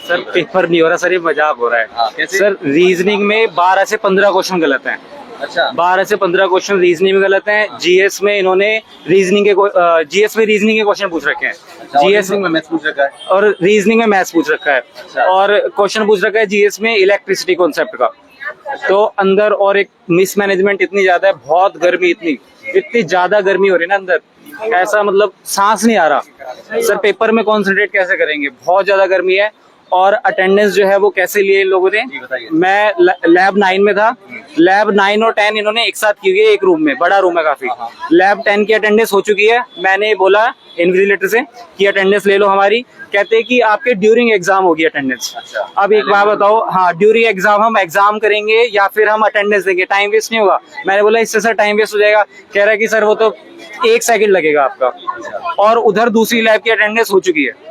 Sir paper नहीं हो रहा सर, ये मजाक हो रहा है। कैसे? सर रीजनिंग में 12 से 15 क्वेश्चन गलत हैं। अच्छा 12 से 15 क्वेश्चन रीजनिंग में गलत हैं। जीएस में इन्होंने रीजनिंग के क्वेश्चन पूछ रखे हैं। जीएस में मैथ्स पूछ रखा है और रीजनिंग में मैथ्स पूछ रखा है और क्वेश्चन पूछ रखा है जीएस में इलेक्ट्रिसिटी कॉन्सेप्ट का। तो अंदर और एक मिसमैनेजमेंट इतनी ज्यादा है, बहुत गर्मी, इतनी ज्यादा गर्मी हो रही है ना अंदर, ऐसा मतलब सांस नहीं आ रहा। सर पेपर में कंसंट्रेट कैसे करेंगे, बहुत ज्यादा गर्मी है। और अटेंडेंस जो है वो कैसे लिए इन लोगों ने, मैं लैब 9 में था, लैब 9 और 10 इन्होंने एक साथ की हुई है एक रूम में, बड़ा रूम है काफी। लैब 10 की अटेंडेंस हो चुकी है, मैंने बोला इन्विजिलेटर से कि अटेंडेंस ले लो हमारी, कहते हैं कि आपके ड्यूरिंग एग्जाम होगी अटेंडेंस। अब एक बात बताओ, हाँ ड्यूरिंग एग्जाम हम एग्जाम करेंगे या फिर हम अटेंडेंस देंगे, टाइम वेस्ट नहीं होगा? मैंने बोला इससे सर टाइम वेस्ट हो जाएगा। कह रहा है कि सर वो तो 1 सेकंड लगेगा आपका, और उधर दूसरी लैब की अटेंडेंस हो चुकी है।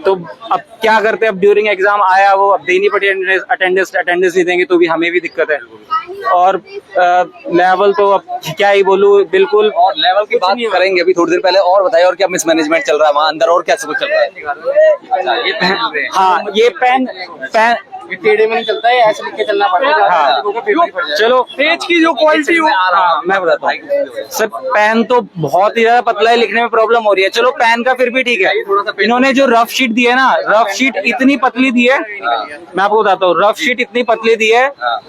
तो अब क्या करते हैं, अब ड्यूरिंग एग्जाम आया वो, अब देनी पड़ी अटेंडेंस नहीं देंगे तो भी हमें भी दिक्कत है। और लेवल तो अब क्या ही बोलूं, बिल्कुल। और लेवल की बात करेंगे अभी थोड़ी देर पहले, और बताइए और क्या मिसमैनेजमेंट चल रहा है वहाँ अंदर, और क्या सब कुछ चल रहा है? हाँ ये पेन टेढ़े में नहीं चलता है, ऐसे लिख के चलना पड़ेगा। हाँ चलो, पेज की जो क्वालिटी हो, मैं बताता हूँ सर, पेन तो बहुत ही ज्यादा पतला है, लिखने में प्रॉब्लम हो रही है। चलो पेन का फिर भी ठीक है, इन्होंने जो रफ शीट दी है ना, रफ शीट इतनी पतली दी है, मैं आपको बताता हूँ, रफ शीट इतनी पतली दी है,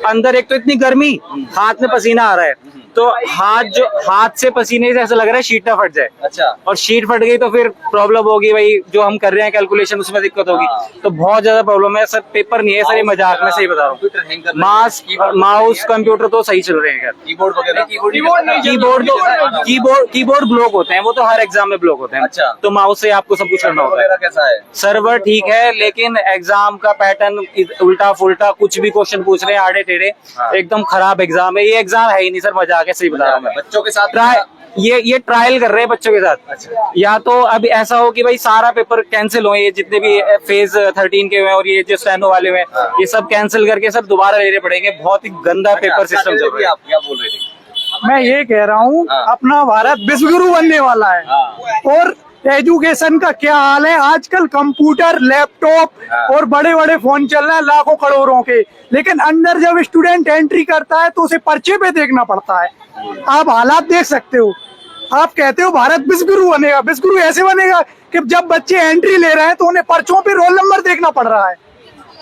अंदर एक तो इतनी गर्मी, हाथ में पसीना आ रहा है, तो हाथ से पसीने से ऐसा लग रहा है शीट ना फट जाए। अच्छा, और शीट फट गई तो फिर प्रॉब्लम होगी भाई, जो हम कर रहे हैं कैलकुलेशन उसमें दिक्कत होगी। तो बहुत ज्यादा प्रॉब्लम है सर, पेपर नहीं है सर, ये मजाक में सही बता रहा हूँ। माउस कंप्यूटर तो सही चल रहे हैं, कीबोर्ड वगैरह कीबोर्ड ब्लॉक होते हैं, वो तो हर एग्जाम में ब्लॉक होते हैं। अच्छा, तो माउस से आपको सब कुछ करना होता है। कैसा है? सर्वर ठीक है, लेकिन एग्जाम का पैटर्न उल्टा फुल्टा, कुछ भी क्वेश्चन पूछ रहे हैं आड़े टेढ़े, एकदम खराब एग्जाम है। ये एग्जाम है ही नहीं सर, मजाक है, सही बता रहा हूँ मैं। बच्चों के साथ ये ट्रायल कर रहे हैं बच्चों के साथ। अच्छा। या तो अब ऐसा हो कि भाई सारा पेपर कैंसिल हो, ये जितने भी फेज 13 के हुए और ये जो स्टेनो वाले हुए, ये सब कैंसिल करके सर दोबारा लेने पड़ेंगे। बहुत ही गंदा पेपर सिस्टम चल रहा है। आप क्या बोल रहे थे? मैं ये कह रहा हूँ, अपना भारत विश्वगुरु बनने वाला है, और एजुकेशन का क्या हाल है आजकल, कंप्यूटर, लैपटॉप और बड़े बड़े फोन चल रहे हैं लाखों करोड़ों के, लेकिन अंदर जब स्टूडेंट एंट्री करता है तो उसे पर्चे पे देखना पड़ता है। आप हालात देख सकते हो। आप कहते हो भारत विश्वगुरु बनेगा, विश्वगुरु ऐसे बनेगा कि जब बच्चे एंट्री ले रहे हैं तो उन्हें पर्चों पे रोल नंबर देखना पड़ रहा है,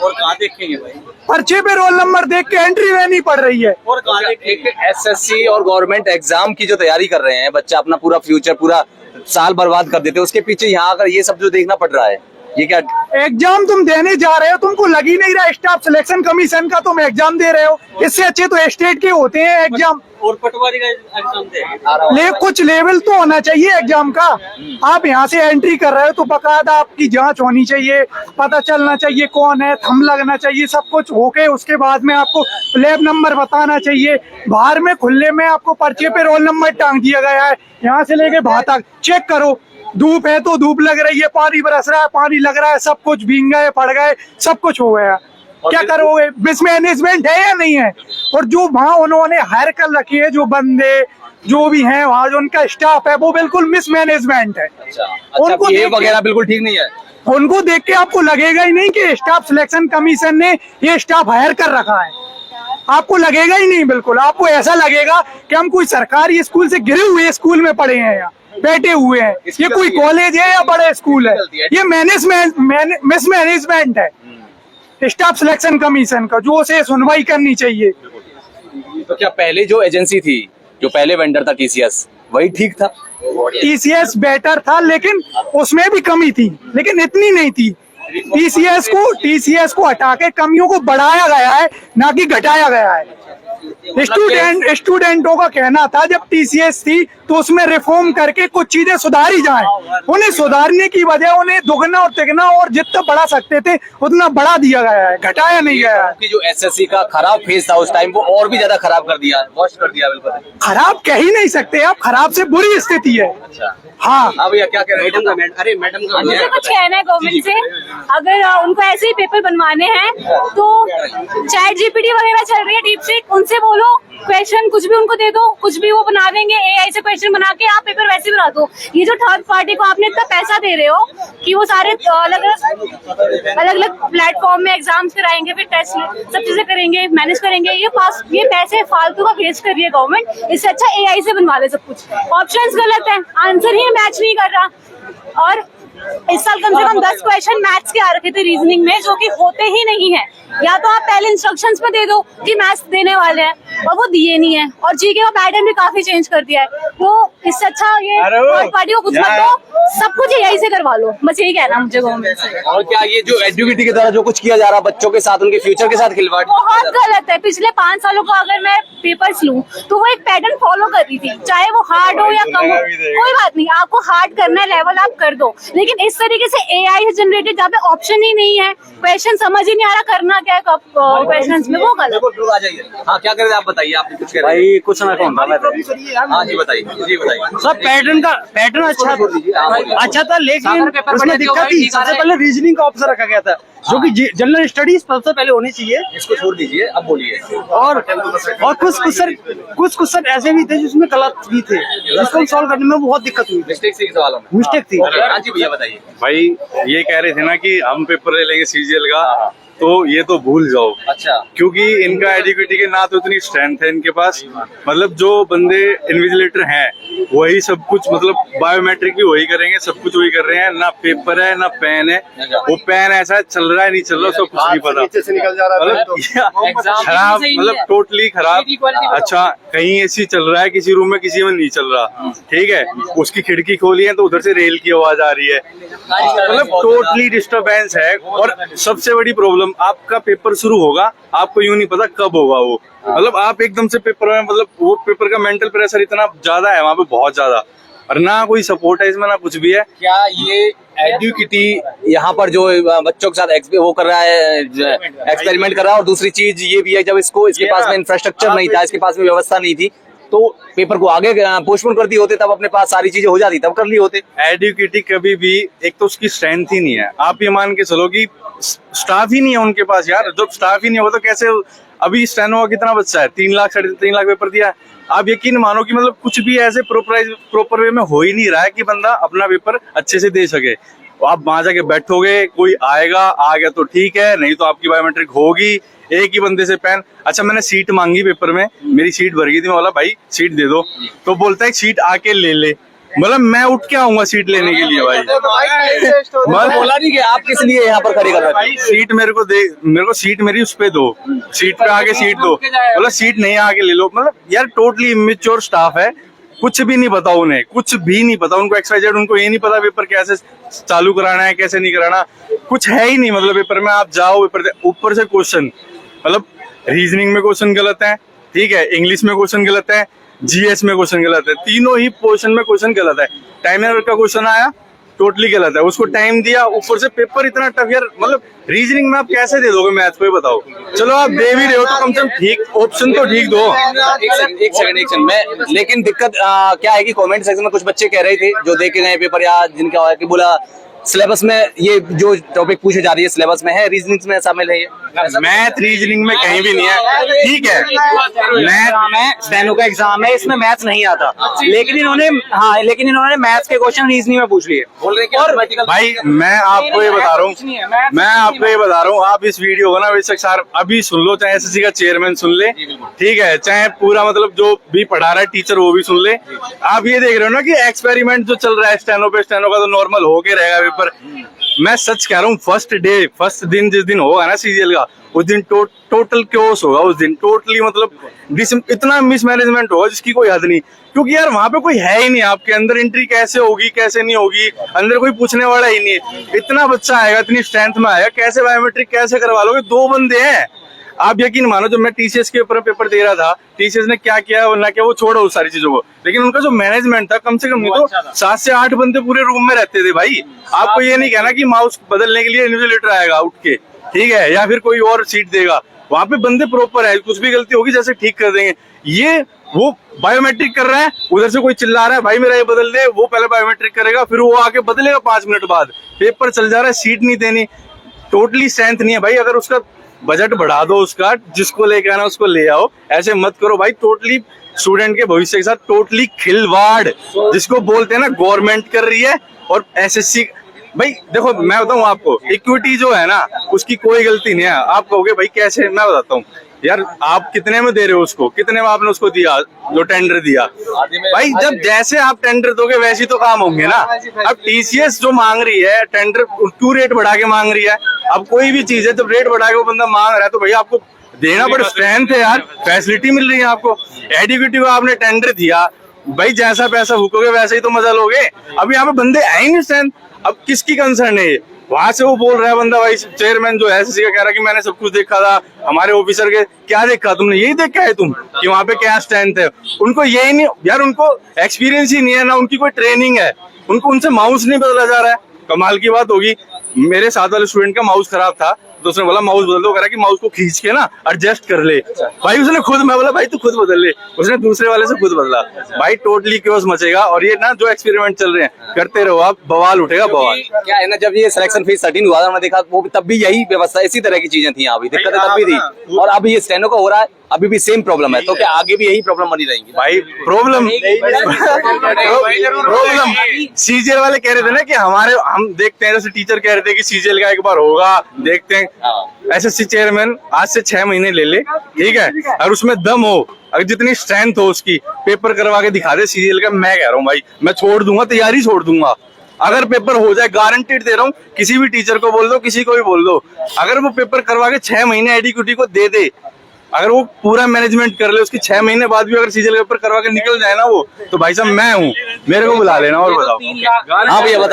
और कहाँ देखेंगे भाई? पर्चे पे रोल नंबर देख के एंट्री लेनी पड़ रही है। और कहाँ देखेंगे? एसएससी और गवर्नमेंट एग्जाम की जो तैयारी कर रहे हैं, बच्चा अपना पूरा फ्यूचर, पूरा साल बर्बाद कर देते हैं, उसके पीछे यहाँ आकर ये सब जो देखना पड़ रहा है, ये क्या? एग्जाम तुम देने जा रहे हो, तुमको लग ही नहीं रहा स्टाफ सिलेक्शन कमीशन का तुम एग्जाम दे रहे हो, इससे अच्छे तो स्टेट के होते हैं एग्जाम। और पटवारी का एग्जाम दे, कुछ लेवल तो होना चाहिए एग्जाम का। आप यहाँ से एंट्री कर रहे हो तो बकायदा आपकी जांच होनी चाहिए, पता चलना चाहिए कौन है, थंब लगना चाहिए, सब कुछ होके उसके बाद में आपको लैब नंबर बताना चाहिए। बाहर में खुले में आपको पर्चे पे रोल नंबर टांग दिया गया है, यहाँ से लेके बाहर तक चेक करो। धूप है तो धूप लग रही है, पानी बरस रहा है, पानी लग रहा है, सब कुछ भीग गए, पड़ गए, सब कुछ हो गया। क्या करोगे? मिसमैनेजमेंट है या नहीं है? और जो वहाँ उन्होंने हायर कर रखी है, जो बंदे जो भी हैं वहाँ, जो उनका स्टाफ है, वो बिल्कुल मिसमैनेजमेंट है। उनको ये वगैरह बिल्कुल ठीक नहीं है। उनको देख के आपको लगेगा ही नहीं कि स्टाफ सिलेक्शन कमीशन ने ये स्टाफ हायर कर रखा है, आपको लगेगा ही नहीं। बिल्कुल आपको ऐसा लगेगा कि हम कोई सरकारी स्कूल से गिरे हुए स्कूल में पढ़े हैं या बैठे हुए हैं। ये कोई कॉलेज है या बड़े स्कूल है? ये मिसमैनेजमेंट है स्टाफ सिलेक्शन कमीशन का, जो उसे सुनवाई करनी चाहिए। तो क्या पहले जो एजेंसी थी, जो पहले वेंडर था टीसीएस, वही ठीक था? टीसीएस बेटर था, लेकिन उसमें भी कमी थी, लेकिन इतनी नहीं थी। टीसीएस को हटा के कमियों को बढ़ाया गया है, ना कि घटाया गया है। स्टूडेंटों का कहना था जब टीसीएस थी तो उसमें रिफॉर्म करके कुछ चीजें सुधारी जाएं। उन्हें सुधारने की वजह उन्हें दुगना और तिगना और जितना बढ़ा सकते थे उतना बढ़ा दिया गया है, घटाया नहीं गया है। जो एसएससी का खराब फेज था उस टाइम, वो और भी ज्यादा खराब कर दिया, वॉश कर दिया। बिल्कुल खराब कह ही नहीं सकते आप, खराब से बुरी स्थिति है। अच्छा, हाँ भैया क्या कह रहे हैं? अरे मैडम का मुझे कुछ कहना है गवर्नमेंट से, अगर उनको ऐसे ही पेपर बनवाने हैं तो चैट जीपीटी वगैरह चल रही है, डीपसीक, उनसे बोलो क्वेश्चन कुछ भी उनको दे दो, कुछ भी वो बना देंगे, एआई से क्वेश्चन बना के आप पेपर वैसे बना दो। ये जो थर्ड पार्टी को आपने इतना पैसा दे रहे हो कि वो सारे अलग अलग प्लेटफॉर्म में एग्जाम्स कराएंगे, फिर टेस्ट सब चीजें करेंगे, मैनेज करेंगे, ये पैसे फालतू का वेस्ट कर रही है गवर्नमेंट। इससे अच्छा एआई से बनवा दे सब कुछ। ऑप्शंस गलत है, आंसर ही मैच नहीं कर रहा। और इस साल कम से कम 10 क्वेश्चन मैथ्स के आ रखे थे रीजनिंग में, जो कि होते ही नहीं है। या तो आप पहले इंस्ट्रक्शंस में दे दो कि मैथ्स देने वाले हैं, और वो दिए नहीं है। और जीके का पैटर्न भी काफी चेंज कर दिया है। तो इससे अच्छा ये थर्ड पार्टी को कुछ मत दो, सब कुछ यही से करवा लो, बस यही कहना मुझे गवर्नमेंट से। और क्या ये जो एजुकेटी के द्वारा जो कुछ किया जा रहा है बच्चों के साथ, उनके फ्यूचर के साथ खिलवाड़ बहुत गलत है। पिछले 5 सालों को अगर मैं पेपर्स लूं तो वो एक पैटर्न फॉलो कर रही थी, चाहे वो हार्ड हो या कम हो, कोई बात नहीं। आपको हार्ड करना है लेवल, आप कर दो। लेकिन इस तरीके से एआई से जनरेटेड जहाँ पे ऑप्शन ही नहीं है, क्वेश्चन समझ ही नहीं आ रहा करना क्या है क्वेश्चन में, वो गलत। आ जाइए। हाँ, क्या करें आप बताइए, आप कुछ कह रहे भाई कुछ ना कहूँ मैं हाँ जी बताइए, जी बताइए। सब पैटर्न अच्छा था, लेकिन उसमें दिक्कत थी। सबसे पहले रीजनिंग का ऑप्शन रखा गया था, जो कि जनरल स्टडीज सबसे पहले होनी चाहिए। इसको छोड़ दीजिए, अब बोलिए। और कुछ क्वेश्चन ऐसे भी थे जिसमें गलत भी थे, जिसको सॉल्व करने में बहुत दिक्कत हुई। मिस्टेक थी सवालों में, मिस्टेक थी। हाँ जी भैया बताइए। भाई ये कह रहे थे ना कि हम पेपर ले लेंगे सीजीएल का, तो ये तो भूल जाओ। अच्छा, क्योंकि इनका एजुकेटी के ना तो इतनी स्ट्रेंथ है इनके पास, मतलब जो बंदे इन्विजिलेटर हैं वही सब कुछ, मतलब बायोमेट्रिक भी वही करेंगे, सब कुछ वही कर रहे हैं। ना पेपर है ना पेन है, वो पेन ऐसा चल रहा है नहीं चल रहा उसको कुछ नहीं पता, मतलब खराब, मतलब टोटली खराब। अच्छा, कहीं एसी चल रहा है किसी रूम में, किसी में नहीं चल रहा, ठीक है। उसकी खिड़की खोली है तो उधर से रेल की आवाज आ रही है, मतलब टोटली डिस्टरबेंस है। और सबसे बड़ी प्रॉब्लम, आपका पेपर शुरू होगा, आपको यूं नहीं पता कब होगा वो, मतलब आप एकदम से पेपर में, मतलब वो पेपर का मेंटल प्रेशर इतना ज्यादा है वहाँ पे, बहुत ज्यादा। और ना कोई सपोर्ट है इसमें, ना कुछ भी है। क्या ये एजुकेटी यहाँ पर जो बच्चों के साथ वो कर रहा है, एक्सपेरिमेंट कर रहा है? और दूसरी चीज ये भी है, जब इसके पास में इंफ्रास्ट्रक्चर नहीं था, इसके पास में व्यवस्था नहीं थी, तो पेपर को आगे पोस्टपोन कर दिए होते, तब अपने पास सारी चीजें हो जाती, तब कर लिए होते। एडुकेटी कभी भी, एक तो उसकी स्ट्रेंथ ही नहीं है। आप ये मान के चलो कि स्टाफ ही नहीं है उनके पास यार, जब स्टाफ ही नहीं होगा तो कैसे। अभी स्टेनो का कितना बच्चा है, 3 लाख 3.5 लाख पेपर दिया। आप यकीन मानो कि मतलब कुछ भी ऐसे प्रॉपर वे में हो ही नहीं रहा है कि बंदा अपना पेपर अच्छे से दे सके। आप वहां जाके बैठोगे, कोई आएगा, आ गया तो ठीक है, नहीं तो आपकी बायोमेट्रिक होगी। एक ही बंदे से पेन, अच्छा मैंने सीट मांगी पेपर में, मेरी सीट भर गई थी, मैं बोला भाई सीट दे दो, तो बोलता है सीट आके ले ले। मतलब मैं उठ के आऊंगा सीट लेने के लिए भाई, मैं बोला नहीं कि आप किस लिए यहाँ पर खड़े कर रहे हैं। सीट मेरे को सीट मेरी उस पे दो, सीट पे आके सीट दो, बोला सीट नहीं आके ले लो। मतलब यार टोटली इमेच्योर स्टाफ है, कुछ भी नहीं पता उन्हें, कुछ भी नहीं पता उनको, XYZ उनको ये नहीं पता पेपर कैसे चालू कराना है, कैसे नहीं कराना, कुछ है ही नहीं। मतलब पेपर में आप जाओ, पेपर ऊपर से क्वेश्चन, मतलब रीजनिंग में क्वेश्चन गलत है, ठीक है, इंग्लिश में क्वेश्चन गलत है, जीएस में क्वेश्चन गलत है, तीनों ही पोर्शन में क्वेश्चन गलत है। टाइमर का क्वेश्चन आया टोटली गलत है, उसको टाइम दिया, ऊपर से पेपर इतना टफ यार। मतलब रीजनिंग में आप कैसे दे दोगे मैथ को, ये बताओ। चलो आप दे भी रहे हो तो कम से कम ठीक ऑप्शन तो ठीक दो। एक सेकंड मैं, लेकिन दिक्कत क्या है कि कमेंट सेक्शन में कुछ बच्चे कह रहे थे जो देख के गए पेपर, या जिनका कि बोला सिलेबस में ये जो टॉपिक पूछे जा रही है सिलेबस में है, रीजनिंग में शामिल है ये? मैथ रीजनिंग में कहीं भी नहीं है, ठीक है। मैथ स्टेनो का एग्जाम है, इसमें मैथ्स नहीं आता, लेकिन इन्होंने मैथ्स के क्वेश्चन रीजनिंग में पूछ लिए। बोल रहे और भाई मैं आपको ये बता रहा हूँ, आप इस वीडियो को ना बेशक सर अभी सुन लो, चाहे एसएससी का चेयरमैन सुन ले, ठीक है, चाहे पूरा मतलब जो भी पढ़ा रहा है टीचर वो भी सुन ले। आप ये देख रहे हो ना कि एक्सपेरिमेंट जो चल रहा है स्टेनो पे, स्टेनो का तो नॉर्मल होके रहेगा पेपर। मैं सच कह रहा हूँ, फर्स्ट दिन जिस दिन होगा ना सीजीएल का, उस दिन टोटल क्योस होगा, उस दिन टोटली मतलब इतना मिसमैनेजमेंट होगा जिसकी कोई हद नहीं। क्योंकि यार वहां पे कोई है ही नहीं, आपके अंदर एंट्री कैसे होगी कैसे नहीं होगी, अंदर कोई पूछने वाला ही नहीं है। इतना बच्चा आएगा, इतनी स्ट्रेंथ में आएगा, कैसे बायोमेट्रिक कैसे करवा लोगे? 2 बंदे हैं। आप यकीन मानो, जब मैं टीसीएस के ऊपर पेपर दे रहा था, टीसीएस ने क्या किया और ना क्या, वो छोड़ो उस सारी चीजों को, लेकिन उनका जो मैनेजमेंट था, कम से कम नहीं तो 7 से 8 बंदे पूरे रूम में रहते थे भाई। आपको ये नहीं कहना कि माउस बदलने के लिए इन्विजिलेटर आएगा उठ के, ठीक है, या फिर कोई और सीट देगा। वहां पे बंदे प्रॉपर है, कुछ भी गलती होगी जैसे ठीक कर देंगे। ये वो बायोमेट्रिक कर रहे हैं, उधर से कोई चिल्ला रहा है भाई मेरा ये बदल दे, वो पहले बायोमेट्रिक करेगा, फिर वो आके बदलेगा 5 मिनट बाद, पेपर चल जा रहा है, सीट नहीं देनी। टोटली स्ट्रेंथ नहीं है भाई। अगर उसका बजट बढ़ा दो, उसका जिसको लेके आना उसको ले आओ, ऐसे मत करो भाई। टोटली स्टूडेंट के भविष्य के साथ टोटली खिलवाड़, जिसको बोलते हैं ना गवर्नमेंट कर रही है। और एसएससी भाई देखो, मैं बताऊं आपको, इक्विटी जो है ना उसकी कोई गलती नहीं है। आप कहोगे भाई कैसे, मैं बताता हूँ यार, आप कितने में दे रहे हो उसको, कितने में आपने उसको दिया जो टेंडर दिया भाई। जब जैसे आप टेंडर दोगे वैसे ही तो काम होंगे ना। अब टीसीएस जो मांग रही है टेंडर, क्यों रेट बढ़ा के मांग रही है? अब कोई भी चीज है जब रेट बढ़ा के वो बंदा मांग रहा है तो भैया आपको देना पड़े। स्ट्रेंथ है यार, फैसिलिटी मिल रही है आपको। एडुकेटिव को आपने टेंडर दिया भाई, जैसा पैसा फूकोगे वैसे ही तो मजा लोगे। अब यहाँ पे बंदे आए ही नहीं स्ट्रेंथ, अब किसकी कंसर्न है? वहां से वो बोल रहा है बंदा, भाई चेयरमैन जो है एसएससी का कह रहा है कि मैंने सब कुछ देखा था, हमारे ऑफिसर के। क्या देखा तुमने? यही देखा है तुम कि वहां पे क्या स्ट्रेंथ है? उनको यही नहीं यार, उनको एक्सपीरियंस ही नहीं है ना, उनकी कोई ट्रेनिंग है। उनको उनसे माउस नहीं बदला जा रहा है। कमाल की बात होगी, मेरे साथ वाले स्टूडेंट का माउस खराब था तो उसने बोला माउस बदल दो, कह रहा कि माउस को खींच के ना एडजस्ट कर ले भाई। उसने खुद, मैं बोला भाई तू खुद बदल ले, उसने दूसरे वाले से खुद बदला भाई। टोटली क्योस मचेगा। और ये ना जो एक्सपेरिमेंट चल रहे हैं करते रहो आप, बवाल उठेगा बवाल। क्या है ना, जब ये सिलेक्शन फीस 13 हुआ था मैंने देखा, वो तब भी यही व्यवस्था, इसी तरह की चीजें थी, अभी दिक्कतें तब भी थी। और अभी ये स्टेनो का हो रहा है, अभी भी सेम प्रॉब्लम है। तो क्या आगे भी यही प्रॉब्लम बनी रहेगी भाई? प्रॉब्लम सीजीएल वाले कह रहे थे ना कि हम देखते हैं, जैसे टीचर कह रहे थे कि सीजीएल का एक बार होगा, देखते हैं। एसएससी चेयरमैन आज से 6 महीने ले, ठीक है, और उसमें दम हो, अगर जितनी स्ट्रेंथ हो उसकी, पेपर करवा के दिखा दे सीजीएल का। मैं कह रहा हूँ भाई, मैं छोड़ दूंगा, तैयारी छोड़ दूंगा अगर पेपर हो जाए। गारंटीड दे रहा हूँ, किसी भी टीचर को बोल दो, किसी को भी बोल दो, अगर वो पेपर करवा के 6 महीने एडुकेटी को दे, अगर वो पूरा मैनेजमेंट कर ले, उसकी 6 महीने बाद भी अगर सीजीएल पेपर करवा के निकल जाए ना वो, तो भाई साहब मैं हूँ, मेरे को बुला लेना और बताओ। हाँ भैया बता।